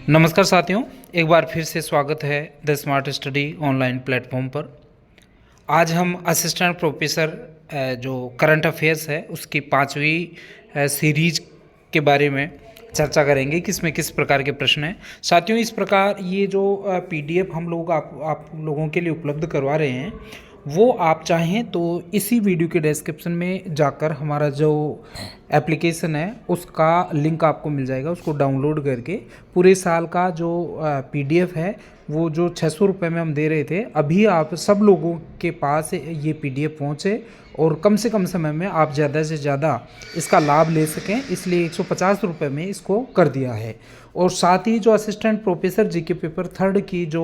नमस्कार साथियों, एक बार फिर से स्वागत है the smart study online platform पर। आज हम असिस्टेंट प्रोफेसर जो करंट अफेयर्स है उसकी 5वीं सीरीज के बारे में चर्चा करेंगे कि इसमें किस प्रकार के प्रश्न हैं। साथियों, इस प्रकार ये जो पीडीएफ हम लोग आप लोगों के लिए उपलब्ध करवा रहे हैं, वो आप चाहें तो इसी वीडियो के डिस्क्रिप्शन में जाकर हमारा जो एप्लीकेशन है उसका लिंक आपको मिल जाएगा। उसको डाउनलोड करके पूरे साल का जो पीडीएफ है, वो जो 600 रुपये में हम दे रहे थे, अभी आप सब लोगों के पास ये पीडीएफ पहुँचे और कम से कम समय में आप ज़्यादा से ज़्यादा इसका लाभ ले सकें, इसलिए 150 रुपये में इसको कर दिया है। और साथ ही जो assistant professor GK paper third की जो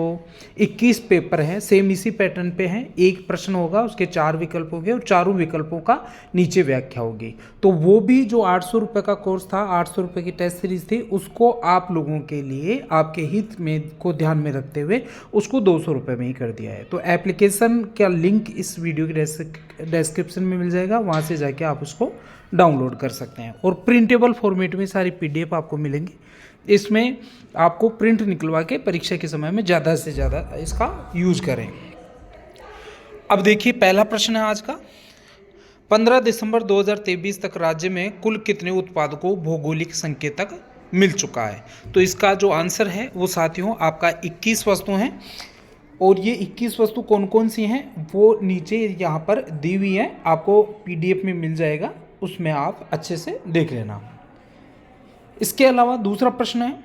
21 पेपर हैं, सेम इसी पैटर्न पे हैं। एक प्रश्न होगा, उसके 4 विकल्प होंगे और चारों विकल्पों का नीचे व्याख्या होगी। तो वो भी जो 800 रुपये का कोर्स था, 800 रुपये की टेस्ट सीरीज थी, उसको आप लोगों के लिए आपके हित में को ध्यान में रखते हुए उसको 200 रुपये में ही कर दिया है। तो एप्लीकेशन का लिंक इस वीडियो के डिस्क्रिप्शन में मिल जाएगा, वहाँ से जाके आप उसको डाउनलोड कर सकते हैं। और प्रिंटेबल फॉर्मेट में सारी पीडीएफ आपको मिलेंगी। इसमें आपको प्रिंट निकलवा के परीक्षा के समय में ज़्यादा से ज़्यादा इसका यूज करें। अब देखिए, पहला प्रश्न है आज का। 15 दिसंबर 2023 तक राज्य में कुल कितने उत्पादकों भौगोलिक संकेतक मिल चुका है? तो इसका जो आंसर है वो साथियों आपका 21 वस्तु हैं। और ये 21 वस्तु कौन कौन सी हैं वो नीचे यहाँ पर दी हुई है, आपको पीडीएफ में मिल जाएगा, उसमें आप अच्छे से देख लेना। इसके अलावा दूसरा प्रश्न है,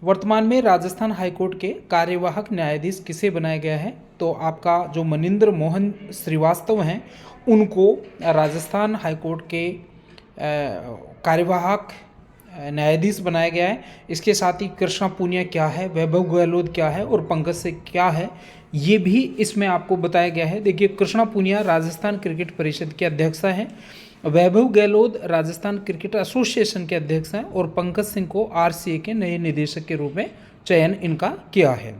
वर्तमान में राजस्थान हाईकोर्ट के कार्यवाहक न्यायाधीश किसे बनाया गया है? तो आपका जो मनिंद्र मोहन श्रीवास्तव हैं, उनको राजस्थान हाईकोर्ट के कार्यवाहक न्यायाधीश बनाया गया है। इसके साथ ही कृष्णा पूनिया क्या है, वैभव गहलोत क्या है और पंकज सिंह क्या है, ये भी इसमें आपको बताया गया है। देखिए, कृष्णा पूनिया राजस्थान क्रिकेट परिषद के अध्यक्ष हैं, वैभव गहलोत राजस्थान क्रिकेट एसोसिएशन के अध्यक्ष हैं और पंकज सिंह को आरसीए के नए निदेशक के रूप में चयन इनका किया है,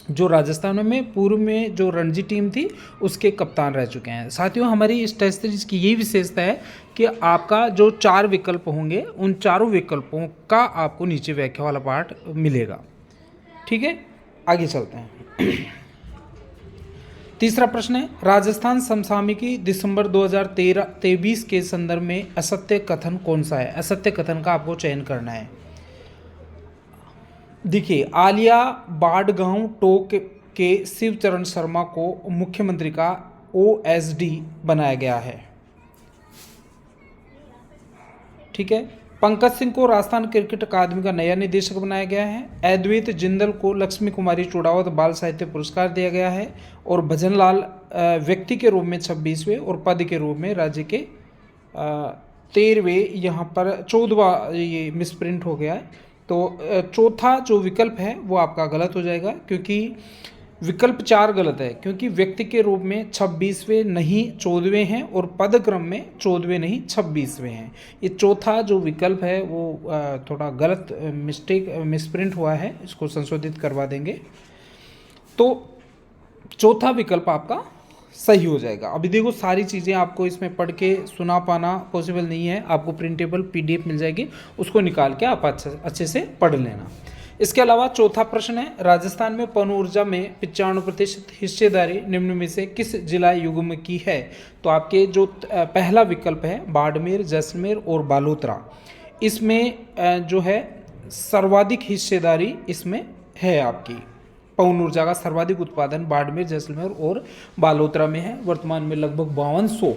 जो राजस्थान में पूर्व में जो रणजी टीम थी उसके कप्तान रह चुके हैं। साथियों, हमारी इस टेस्ट सीरीज की यही विशेषता है कि आपका जो 4 विकल्प होंगे, उन चारों विकल्पों का आपको नीचे व्याख्या वाला पार्ट मिलेगा। ठीक है, आगे चलते हैं। तीसरा प्रश्न है, राजस्थान समसामयिकी दिसंबर 2023 के संदर्भ में असत्य कथन कौन सा है? असत्य कथन का आपको चयन करना है। देखिए, आलिया बाड़गांव टोक के शिवचरण शर्मा को मुख्यमंत्री का ओएसडी बनाया गया है। ठीक है, पंकज सिंह को राजस्थान क्रिकेट अकादमी का नया निदेशक बनाया गया है। अद्वैत जिंदल को लक्ष्मी कुमारी चुड़ावत बाल साहित्य पुरस्कार दिया गया है और भजनलाल व्यक्ति के रूप में 26वें और पद के रूप में राज्य के 13वें, यहाँ पर 14वां ये मिसप्रिंट हो गया है। तो चौथा जो विकल्प है वो आपका गलत हो जाएगा, क्योंकि विकल्प 4 गलत है, क्योंकि व्यक्ति के रूप में 26वें नहीं 14वें हैं और पद क्रम में 14वें नहीं 26वें हैं। ये चौथा जो विकल्प है वो थोड़ा गलत मिसप्रिंट हुआ है, इसको संशोधित करवा देंगे तो चौथा विकल्प आपका सही हो जाएगा। अभी देखो, सारी चीज़ें आपको इसमें पढ़ के सुना पाना पॉसिबल नहीं है, आपको प्रिंटेबल पीडीएफ मिल जाएगी, उसको निकाल के आप अच्छे से पढ़ लेना। इसके अलावा चौथा प्रश्न है, राजस्थान में पवन ऊर्जा में 95% हिस्सेदारी निम्न में से किस जिला युग्म की है? तो आपके जो पहला विकल्प है बाड़मेर, जैसलमेर और बालोतरा, इसमें जो है सर्वाधिक हिस्सेदारी इसमें है। आपकी पवन ऊर्जा का सर्वाधिक उत्पादन बाड़मेर, जैसलमेर और बालोतरा में है। वर्तमान में लगभग 5200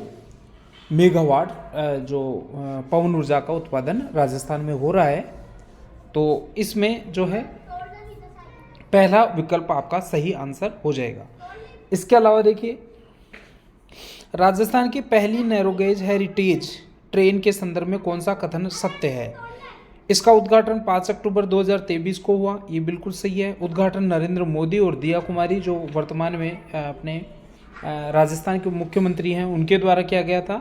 मेगावाट जो पवन ऊर्जा का उत्पादन राजस्थान में हो रहा है। तो इसमें जो है पहला विकल्प आपका सही आंसर हो जाएगा। इसके अलावा देखिए, राजस्थान की पहली नैरोगेज हेरिटेज ट्रेन के संदर्भ में कौन सा कथन सत्य है? इसका उद्घाटन 5 अक्टूबर 2023 को हुआ, ये बिल्कुल सही है। उद्घाटन नरेंद्र मोदी और दिया कुमारी, जो वर्तमान में अपने राजस्थान के मुख्यमंत्री हैं, उनके द्वारा किया गया था।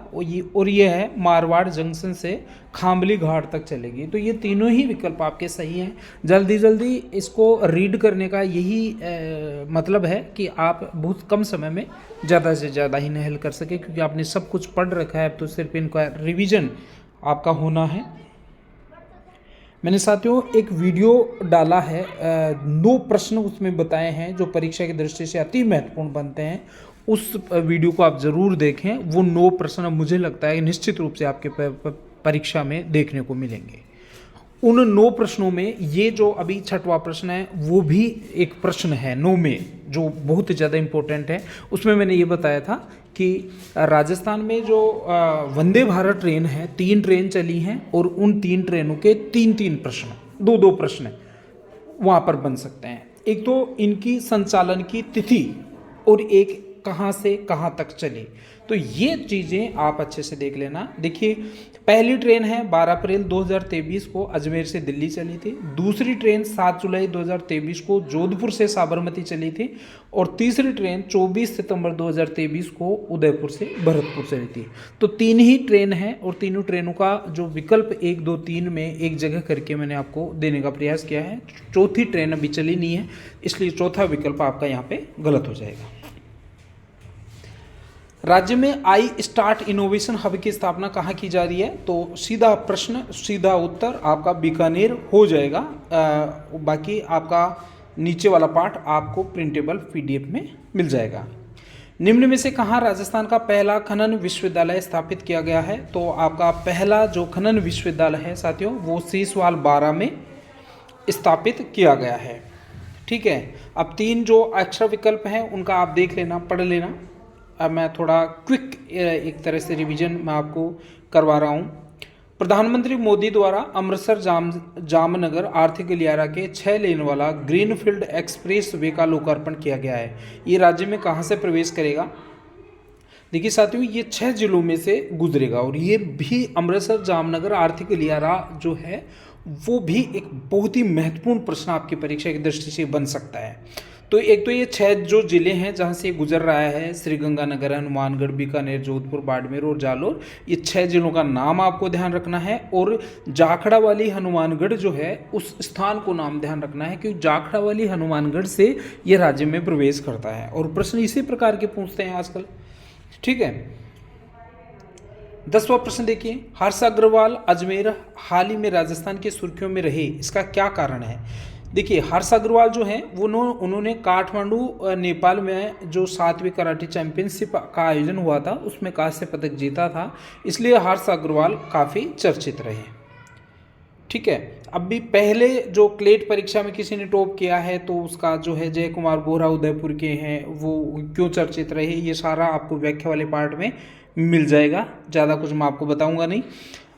और ये है मारवाड़ जंक्शन से खामली घाट तक चलेगी। तो ये तीनों ही विकल्प आपके सही हैं। जल्दी जल्दी इसको रीड करने का यही मतलब है कि आप बहुत कम समय में ज़्यादा से ज़्यादा ही नहल कर सके, क्योंकि आपने सब कुछ पढ़ रखा है। अब तो सिर्फ इनका रिवीजन आपका होना है। मैंने साथियों एक वीडियो डाला है, 9 प्रश्न उसमें बताए हैं जो परीक्षा की दृष्टि से अति महत्वपूर्ण बनते हैं। उस वीडियो को आप ज़रूर देखें। वो 9 प्रश्न मुझे लगता है निश्चित रूप से आपके परीक्षा में देखने को मिलेंगे। उन 9 प्रश्नों में ये जो अभी 6वां प्रश्न है वो भी एक प्रश्न है 9 में जो बहुत ज़्यादा इम्पोर्टेंट है। उसमें मैंने ये बताया था कि राजस्थान में जो वंदे भारत ट्रेन है, 3 ट्रेन चली हैं और उन 3 ट्रेनों के 3-3 प्रश्न, 2-2 प्रश्न वहाँ पर बन सकते हैं। एक तो इनकी संचालन की तिथि और एक कहाँ से कहाँ तक चली। तो ये चीज़ें आप अच्छे से देख लेना। देखिए, पहली ट्रेन है 12 अप्रैल 2023 को अजमेर से दिल्ली चली थी। दूसरी ट्रेन 7 जुलाई 2023 को जोधपुर से साबरमती चली थी और तीसरी ट्रेन 24 सितंबर 2023 को उदयपुर से भरतपुर चली थी। तो 3 ही ट्रेन है और तीनों ट्रेनों का जो विकल्प 1, 2, 3 में एक जगह करके मैंने आपको देने का प्रयास किया है। चौथी ट्रेन अभी चली नहीं है, इसलिए चौथा विकल्प आपका यहाँ पे गलत हो जाएगा। राज्य में आई स्टार्ट इनोवेशन हब की स्थापना कहाँ की जा रही है? तो सीधा प्रश्न सीधा उत्तर आपका बीकानेर हो जाएगा। बाकी आपका नीचे वाला पार्ट आपको प्रिंटेबल पीडीएफ में मिल जाएगा। निम्न में से कहाँ राजस्थान का पहला खनन विश्वविद्यालय स्थापित किया गया है? तो आपका पहला जो खनन विश्वविद्यालय है साथियों वो सीसवाल 12 में स्थापित किया गया है। ठीक है, अब 3 जो एक्स्ट्रा विकल्प हैं उनका आप देख लेना, पढ़ लेना। अब मैं थोड़ा क्विक एक तरह से रिवीजन मैं आपको करवा रहा हूँ। प्रधानमंत्री मोदी द्वारा अमृतसर जामनगर आर्थिक गलियारा के 6 लेन वाला ग्रीनफील्ड एक्सप्रेस वे का लोकार्पण किया गया है। ये राज्य में कहाँ से प्रवेश करेगा? देखिए साथियों, ये 6 जिलों में से गुजरेगा और ये भी अमृतसर जामनगर आर्थिक गलियारा जो है वो भी एक बहुत ही महत्वपूर्ण प्रश्न आपकी परीक्षा की दृष्टि से बन सकता है। तो एक तो ये 6 जो जिले हैं जहाँ से गुजर रहा है, श्रीगंगानगर, हनुमानगढ़, बीकानेर, जोधपुर, बाड़मेर और जालोर, ये 6 जिलों का नाम आपको ध्यान रखना है। और जाखड़ा वाली हनुमानगढ़ जो है उस स्थान को नाम ध्यान रखना है क्योंकि जाखड़ा वाली हनुमानगढ़ से ये राज्य में प्रवेश करता है और प्रश्न इसी प्रकार के पूछते हैं आजकल। ठीक है, 10वां प्रश्न देखिए, हर्ष अग्रवाल अजमेर हाल ही में राजस्थान की सुर्खियों में रहे, इसका क्या कारण है? देखिए, हर्ष अग्रवाल जो हैं वो उन्होंने काठमांडू नेपाल में जो 7वीं कराटे चैंपियनशिप का आयोजन हुआ था उसमें कांस्य पदक जीता था, इसलिए हर्ष अग्रवाल काफ़ी चर्चित रहे। ठीक है, अब भी पहले जो क्लेट परीक्षा में किसी ने टॉप किया है तो उसका जो है जय कुमार बोहरा उदयपुर के हैं, वो क्यों चर्चित रहे, ये सारा आपको व्याख्या वाले पार्ट में मिल जाएगा। ज़्यादा कुछ मैं आपको बताऊंगा नहीं।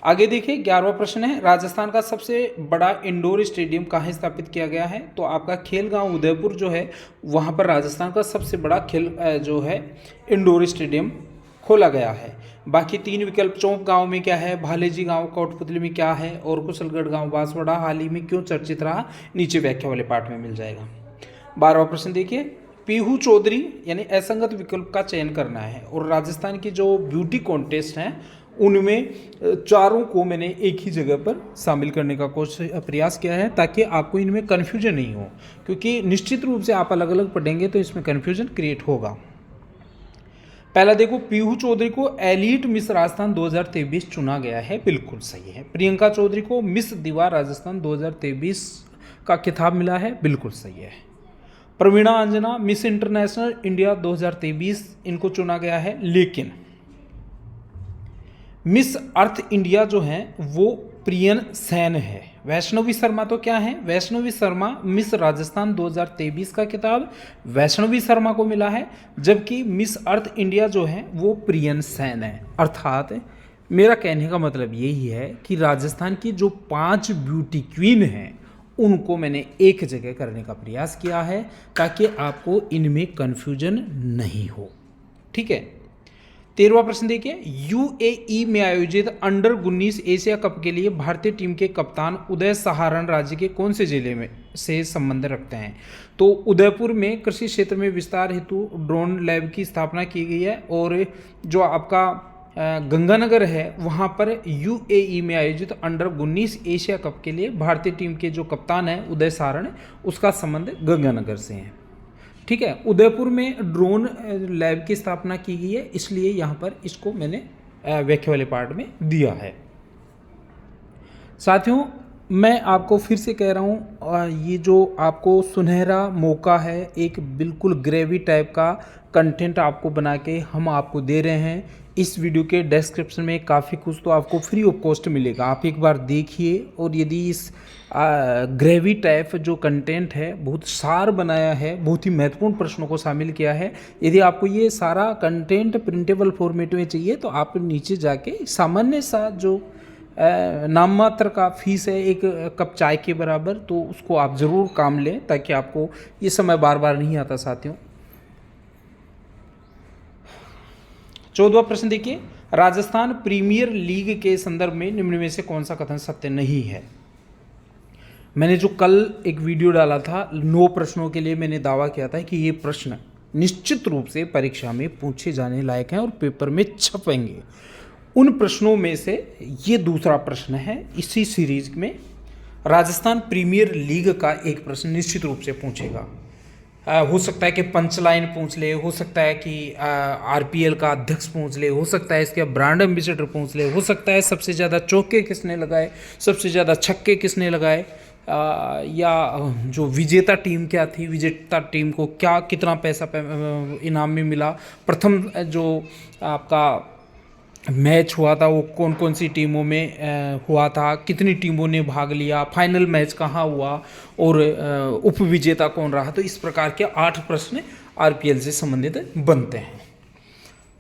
आगे देखिए, 11वां प्रश्न है, राजस्थान का सबसे बड़ा इंडोर स्टेडियम कहाँ स्थापित किया गया है? तो आपका खेलगांव उदयपुर जो है वहाँ पर राजस्थान का सबसे बड़ा खेल जो है इंडोर स्टेडियम खोला गया है। बाकी 3 विकल्प, चौंक गांव में क्या है, भालेजी गांव कोटपुतली में क्या है और कुशलगढ़ गांव बांसवाड़ा हाल ही में क्यों चर्चित रहा, नीचे व्याख्या वाले पार्ट में मिल जाएगा। 12वां प्रश्न देखिए, पीहू चौधरी यानी असंगत विकल्प का चयन करना है और राजस्थान की जो ब्यूटी कॉन्टेस्ट हैं उनमें चारों को मैंने एक ही जगह पर शामिल करने का प्रयास किया है ताकि आपको इनमें कन्फ्यूजन नहीं हो, क्योंकि निश्चित रूप से आप अलग अलग पढ़ेंगे तो इसमें कन्फ्यूजन क्रिएट होगा। पहला देखो, पीहू चौधरी को एलीट मिस राजस्थान 2023 चुना गया है, बिल्कुल सही है। प्रियंका चौधरी को मिस दीवा राजस्थान 2023 का खिताब मिला है, बिल्कुल सही है। प्रवीणा अंजना मिस इंटरनेशनल इंडिया 2023 इनको चुना गया है, लेकिन मिस अर्थ इंडिया जो है वो प्रियन सैन है। वैष्णवी शर्मा तो क्या है, वैष्णवी शर्मा मिस राजस्थान 2023 का खिताब वैष्णवी शर्मा को मिला है, जबकि मिस अर्थ इंडिया जो है वो प्रियन सैन है। अर्थात मेरा कहने का मतलब यही है कि राजस्थान की जो 5 ब्यूटी क्वीन हैं उनको मैंने एक जगह करने का प्रयास किया है ताकि आपको इनमें कन्फ्यूजन नहीं हो। ठीक है, 13वां प्रश्न देखिए, यूएई में आयोजित अंडर 19 एशिया कप के लिए भारतीय टीम के कप्तान उदय सहारण राज्य के कौन से जिले में से संबंध रखते हैं? तो उदयपुर में कृषि क्षेत्र में विस्तार हेतु ड्रोन लैब की स्थापना की गई है और जो आपका गंगानगर है वहाँ पर यूएई में आयोजित अंडर 19 एशिया कप के लिए भारतीय टीम के जो कप्तान हैं उदय सहारण, उसका संबंध गंगानगर से है। ठीक है, उदयपुर में ड्रोन लैब की स्थापना की गई है, इसलिए यहाँ पर इसको मैंने व्याख्या वाले पार्ट में दिया है। साथियों, मैं आपको फिर से कह रहा हूँ, ये जो आपको सुनहरा मौका है, एक बिल्कुल ग्रेवी टाइप का कंटेंट आपको बना के हम आपको दे रहे हैं। इस वीडियो के डिस्क्रिप्शन में काफ़ी कुछ तो आपको फ्री ऑफ कॉस्ट मिलेगा, आप एक बार देखिए। और यदि इस ग्रेवी टाइप जो कंटेंट है, बहुत सार बनाया है, बहुत ही महत्वपूर्ण प्रश्नों को शामिल किया है। यदि आपको ये सारा कंटेंट प्रिंटेबल फॉर्मेट में चाहिए तो आप नीचे जाके सामान्य सा जो नाम मात्र का फीस है, एक कप चाय के बराबर, तो उसको आप ज़रूर काम लें ताकि आपको ये समय बार बार नहीं आता साथियों। 14वां प्रश्न देखिए, राजस्थान प्रीमियर लीग के संदर्भ में निम्न में से कौन सा कथन सत्य नहीं है। मैंने जो कल एक वीडियो डाला था 9 प्रश्नों के लिए, मैंने दावा किया था कि ये प्रश्न निश्चित रूप से परीक्षा में पूछे जाने लायक हैं और पेपर में छपेंगे। उन प्रश्नों में से ये दूसरा प्रश्न है इसी सीरीज में। राजस्थान प्रीमियर लीग का एक प्रश्न निश्चित रूप से पूछेगा। हो सकता है कि पंचलाइन पूछ ले, हो सकता है कि आरपीएल का अध्यक्ष पूछ ले, हो सकता है इसके ब्रांड एम्बेसडर पूछ ले, हो सकता है सबसे ज़्यादा चौके किसने लगाए, सबसे ज़्यादा छक्के किसने लगाए, या जो विजेता टीम क्या थी, विजेता टीम को क्या कितना पैसा इनाम में मिला, प्रथम जो आपका मैच हुआ था वो कौन कौन सी टीमों में हुआ था, कितनी टीमों ने भाग लिया, फाइनल मैच कहाँ हुआ और उप विजेता कौन रहा। तो इस प्रकार के 8 प्रश्न आरपीएल से संबंधित बनते हैं।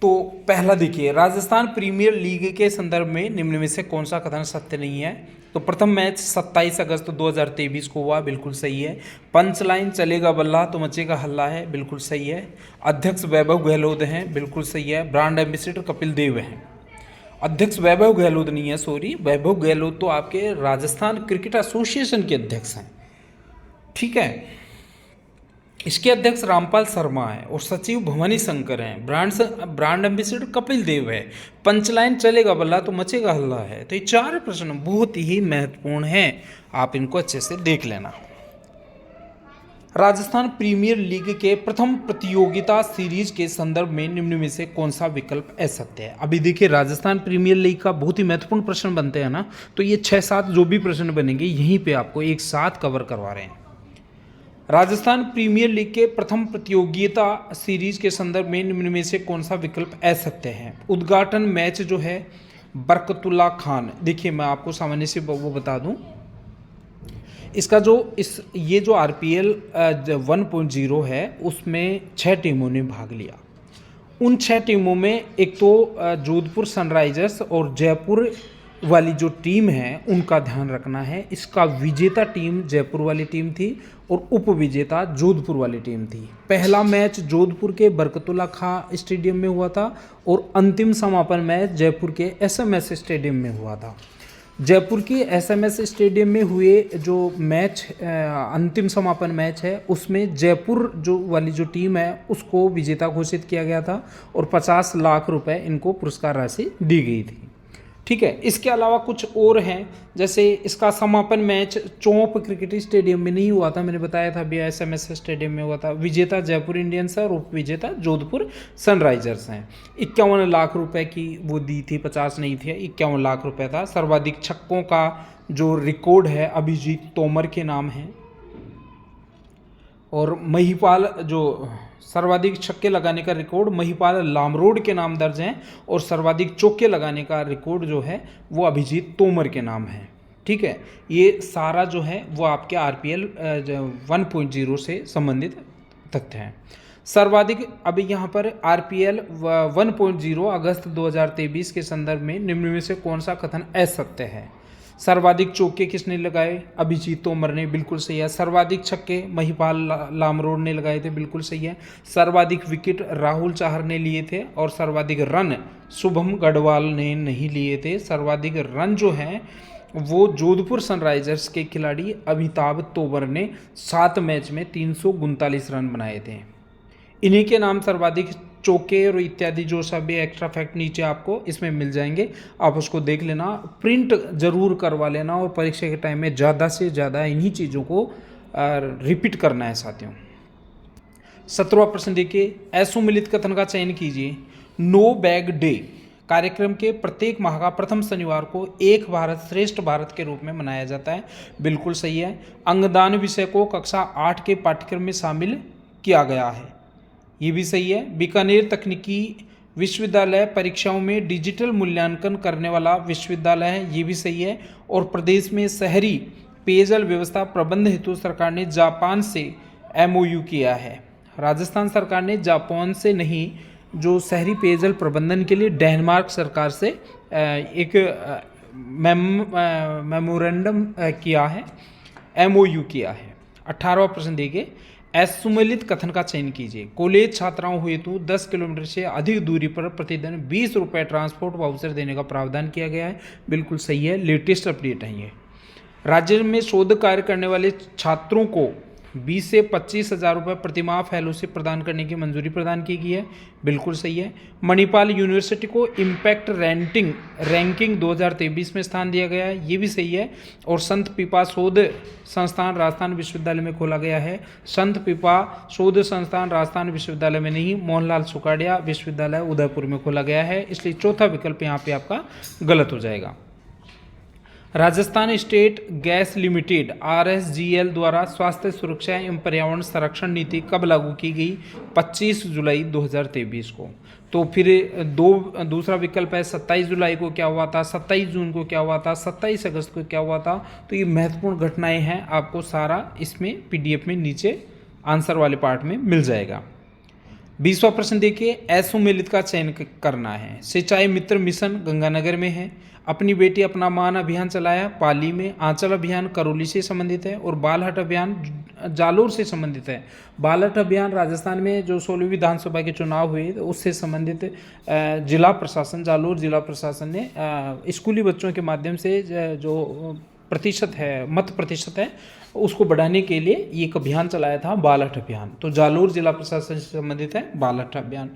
तो पहला देखिए, राजस्थान प्रीमियर लीग के संदर्भ में निम्न में से कौन सा कथन सत्य नहीं है। तो प्रथम मैच 27 अगस्त 2023 को हुआ, बिल्कुल सही है। पंचलाइन चलेगा बल्ला तो मचेगा हल्ला है, बिल्कुल सही है। अध्यक्ष वैभव गहलोत हैं, बिल्कुल सही है। ब्रांड एम्बेसडर कपिल देव हैं। अध्यक्ष वैभव गहलोत नहीं है, सॉरी, वैभव गहलोत तो आपके राजस्थान क्रिकेट एसोसिएशन के अध्यक्ष हैं, ठीक है। इसके अध्यक्ष रामपाल शर्मा है और सचिव भवानी शंकर हैं। ब्रांड एम्बेसडर कपिल देव है। पंचलाइन चलेगा बल्ला तो मचेगा हल्ला है। तो ये 4 प्रश्न बहुत ही महत्वपूर्ण हैं, आप इनको अच्छे से देख लेना। राजस्थान प्रीमियर लीग के प्रथम प्रतियोगिता सीरीज के संदर्भ में निम्न में से कौन सा विकल्प असत्य है। अभी देखिए, राजस्थान प्रीमियर लीग का बहुत ही महत्वपूर्ण प्रश्न बनते हैं ना, तो ये 6-7 जो भी प्रश्न बनेंगे यहीं पे आपको एक साथ कवर करवा रहे हैं। राजस्थान प्रीमियर लीग के प्रथम प्रतियोगिता सीरीज के संदर्भ में निम्न में से कौन सा विकल्प असत्य है। उद्घाटन मैच जो है बरकतुल्ला खान, देखिए मैं आपको सामान्य से वो बता दूं, इसका जो ये जो आरपीएल 1.0 है उसमें 6 टीमों ने भाग लिया। उन 6 टीमों में एक तो जोधपुर सनराइजर्स और जयपुर वाली जो टीम है उनका ध्यान रखना है। इसका विजेता टीम जयपुर वाली टीम थी और उप विजेता जोधपुर वाली टीम थी। पहला मैच जोधपुर के बरकतुल्ला खां स्टेडियम में हुआ था और अंतिम समापन मैच जयपुर के एसएमएस स्टेडियम में हुआ था। जयपुर की एसएमएस स्टेडियम में हुए जो मैच अंतिम समापन मैच है उसमें जयपुर जो वाली जो टीम है उसको विजेता घोषित किया गया था और 50 लाख रुपए इनको पुरस्कार राशि दी गई थी, ठीक है। इसके अलावा कुछ और हैं, जैसे इसका समापन मैच चौंप क्रिकेट स्टेडियम में नहीं हुआ था, मैंने बताया था, एसएमएस स्टेडियम में हुआ था। विजेता जयपुर इंडियंस है और उप विजेता जोधपुर सनराइजर्स हैं। 51 लाख रुपए की वो दी थी, 50 नहीं थी, 51 लाख रुपए था। सर्वाधिक छक्कों का जो रिकॉर्ड है अभिजीत तोमर के नाम है और महिपाल जो सर्वाधिक छक्के लगाने का रिकॉर्ड महिपाल लामरोड के नाम दर्ज हैं और सर्वाधिक चौके लगाने का रिकॉर्ड जो है वो अभिजीत तोमर के नाम है, ठीक है। ये सारा जो है वो आपके आरपीएल 1.0 से संबंधित तथ्य हैं। सर्वाधिक अभी यहाँ पर आरपीएल 1.0 अगस्त 2023 के संदर्भ में निम्न में से कौन सा कथन असत्य है। सर्वाधिक चौके किसने लगाए, अभिजीत तोमर ने, बिल्कुल सही है। सर्वाधिक छक्के महिपाल लामरोड ने लगाए थे, बिल्कुल सही है। सर्वाधिक विकेट राहुल चाहर ने लिए थे और सर्वाधिक रन शुभम गढ़वाल ने नहीं लिए थे। सर्वाधिक रन जो हैं वो जोधपुर सनराइजर्स के खिलाड़ी अमिताभ तोमर ने 7 मैच में 339 रन बनाए थे। इन्हीं के नाम सर्वाधिक चौके और इत्यादि जो सभी एक्स्ट्रा फैक्ट नीचे आपको इसमें मिल जाएंगे, आप उसको देख लेना, प्रिंट जरूर करवा लेना और परीक्षा के टाइम में ज़्यादा से ज़्यादा इन्हीं चीज़ों को रिपीट करना है साथियों। 17वां प्रश्न देखिए, असुमिलित कथन का चयन कीजिए। नो बैग डे कार्यक्रम के प्रत्येक माह का प्रथम शनिवार को एक भारत श्रेष्ठ भारत के रूप में मनाया जाता है। बिल्कुल सही है। अंगदान विषय को कक्षा 8 के पाठ्यक्रम में शामिल किया गया है, ये भी सही है। बीकानेर तकनीकी विश्वविद्यालय परीक्षाओं में डिजिटल मूल्यांकन करने वाला विश्वविद्यालय है, ये भी सही है। और प्रदेश में शहरी पेयजल व्यवस्था प्रबंध हेतु सरकार ने जापान से MOU किया है। राजस्थान सरकार ने जापान से नहीं, जो शहरी पेयजल प्रबंधन के लिए डेनमार्क सरकार से एक मेमोरेंडम किया है, MOU किया है। 18वां प्रश्न देखिए, असुमेलित कथन का चयन कीजिए। कॉलेज छात्राओं हेतु 10 किलोमीटर से अधिक दूरी पर प्रतिदिन 20 रुपये ट्रांसपोर्ट वाउचर देने का प्रावधान किया गया है, बिल्कुल सही है। लेटेस्ट अपडेट है ये। राज्य में शोध कार्य करने वाले छात्रों को 20 से 25 हज़ार रुपये प्रतिमाह फेलोशिप प्रदान करने की मंजूरी प्रदान की गई है, बिल्कुल सही है। मणिपाल यूनिवर्सिटी को इम्पैक्ट रैंकिंग 2023 में स्थान दिया गया है, ये भी सही है। और संत पीपा शोध संस्थान राजस्थान विश्वविद्यालय में खोला गया है। संत पीपा शोध संस्थान राजस्थान विश्वविद्यालय में नहीं, मोहनलाल सुखाड़िया विश्वविद्यालय उदयपुर में खोला गया है, इसलिए चौथा विकल्प यहाँ पे आपका गलत हो जाएगा। Rajasthan state gas limited RSGL द्वारा स्वास्थ्य सुरक्षा एवं पर्यावरण संरक्षण नीति कब लागू की गई? 25 जुलाई 2023 को। तो फिर दूसरा विकल्प है 27 जुलाई को क्या हुआ था, 27 जून को क्या हुआ था, 27 अगस्त को क्या हुआ था। तो ये महत्वपूर्ण घटनाएं हैं, आपको सारा इसमें PDF में नीचे आंसर वाले पार्ट में मिल जाएगा। 20वां प्रश्न देखिए, असुमेलित का चयन करना है। सिंचाई मित्र मिशन गंगानगर में है। अपनी बेटी अपना मान अभियान चलाया पाली में। आंचल अभियान करौली से संबंधित है। और बालहट अभियान जालोर से संबंधित है। बालहट अभियान राजस्थान में जो 16वीं विधानसभा के चुनाव हुए उससे संबंधित जिला प्रशासन, जालोर जिला प्रशासन ने स्कूली बच्चों के माध्यम से जो प्रतिशत है, मत प्रतिशत है, उसको बढ़ाने के लिए ये एक अभियान चलाया था, बालहट अभियान। तो जालोर जिला प्रशासन से संबंधित है बालहट अभियान।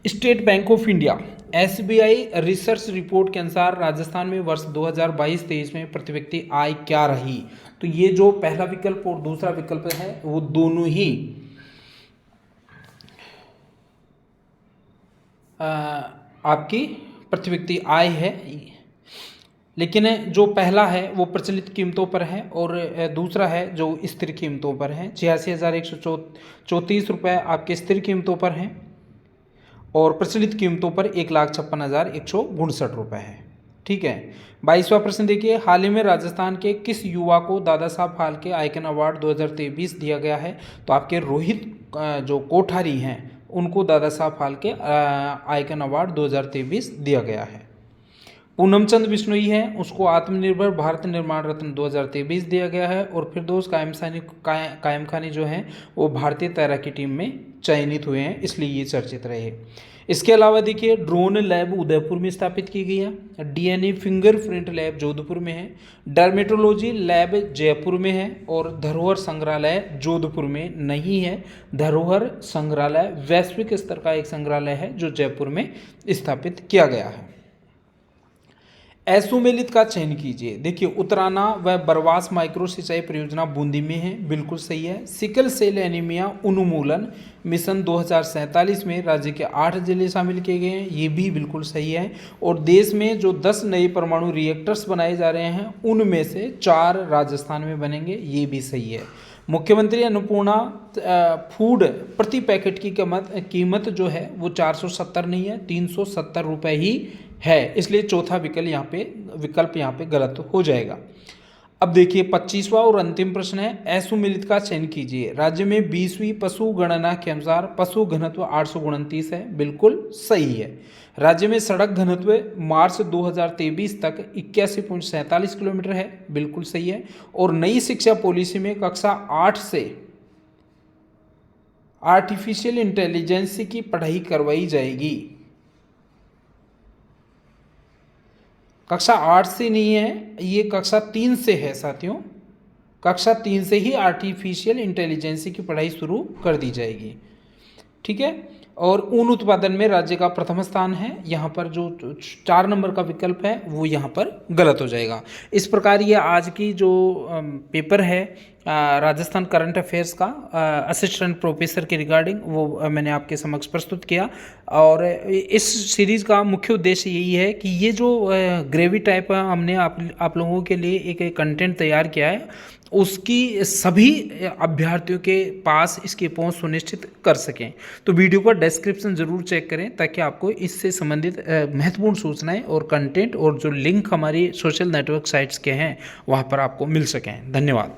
State bank of India SBI research report के अनुसार राजस्थान में वर्ष 2022-23 में प्रति व्यक्ति आय क्या रही? तो ये जो पहला विकल्प और दूसरा विकल्प है वो दोनों ही आपकी प्रति व्यक्ति आय है, लेकिन जो पहला है वो प्रचलित कीमतों पर है और दूसरा है जो स्थिर कीमतों पर है। 86,134 रुपये आपके स्थिर कीमतों पर हैं और प्रचलित कीमतों पर 1,56,159 रुपये है। ठीक है। 22वां प्रश्न देखिए, हाल ही में राजस्थान के किस युवा को दादा साहब फाल्के आइकन अवार्ड 2023 दिया गया है? तो आपके रोहित जो कोठारी हैं उनको दादा साहब फाल्के आइकन अवार्ड 2023 दिया गया है। पूनमचंद बिश्नोई है, उसको आत्मनिर्भर भारत निर्माण रत्न 2023 दिया गया है। और फिरदौस कायम खानी जो हैं वो भारतीय तैराकी टीम में चयनित हुए हैं, इसलिए ये चर्चित रहे। इसके अलावा देखिए, ड्रोन लैब उदयपुर में स्थापित की गई है। DNA फिंगरप्रिंट लैब जोधपुर में है। डर्मेटोलॉजी लैब जयपुर में है। और धरोहर संग्रहालय जोधपुर में नहीं है। धरोहर संग्रहालय वैश्विक स्तर का एक संग्रहालय है जो जयपुर में स्थापित किया गया है। असुमेलित का चयन कीजिए। देखिए, उतराना व बरवास माइक्रो सिंचाई परियोजना बूंदी में है, बिल्कुल सही है। सिकल सेल एनीमिया उन्मूलन मिशन 2047 में राज्य के 8 जिले शामिल किए गए हैं, ये भी बिल्कुल सही है। और देश में जो 10 नए परमाणु रिएक्टर्स बनाए जा रहे हैं उनमें से 4 राजस्थान में बनेंगे, ये भी सही है। मुख्यमंत्री अन्नपूर्णा फूड प्रति पैकेट की कीमत जो है वो 470 नहीं है, 370 रुपये ही है, इसलिए चौथा विकल्प यहाँ पे गलत हो जाएगा। अब देखिए 25वां और अंतिम प्रश्न है, असुमेलित का चयन कीजिए। राज्य में 20वीं पशु गणना के अनुसार पशु घनत्व 829 है, बिल्कुल सही है। राज्य में सड़क घनत्व मार्च 2023 तक 81.47 किलोमीटर है, बिल्कुल सही है। और नई शिक्षा पॉलिसी में कक्षा 8 से आर्टिफिशियल इंटेलिजेंस की पढ़ाई करवाई जाएगी। कक्षा 8 से नहीं है, ये कक्षा 3 से है साथियों। कक्षा 3 से ही आर्टिफिशियल इंटेलिजेंस की पढ़ाई शुरू कर दी जाएगी। ठीक है। और ऊन उत्पादन में राज्य का प्रथम स्थान है। यहाँ पर जो 4 नंबर का विकल्प है वो यहाँ पर गलत हो जाएगा। इस प्रकार ये आज की जो पेपर है राजस्थान करंट अफेयर्स का असिस्टेंट प्रोफेसर के रिगार्डिंग वो मैंने आपके समक्ष प्रस्तुत किया। और इस सीरीज़ का मुख्य उद्देश्य यही है कि ये जो ग्रेवी टाइप हमने आप लोगों के लिए एक कंटेंट तैयार किया है, उसकी सभी अभ्यर्थियों के पास इसकी पहुंच सुनिश्चित कर सकें। तो वीडियो का डिस्क्रिप्शन ज़रूर चेक करें ताकि आपको इससे संबंधित महत्वपूर्ण सूचनाएं और कंटेंट और जो लिंक हमारी सोशल नेटवर्क साइट्स के हैं वहाँ पर आपको मिल सकें। धन्यवाद।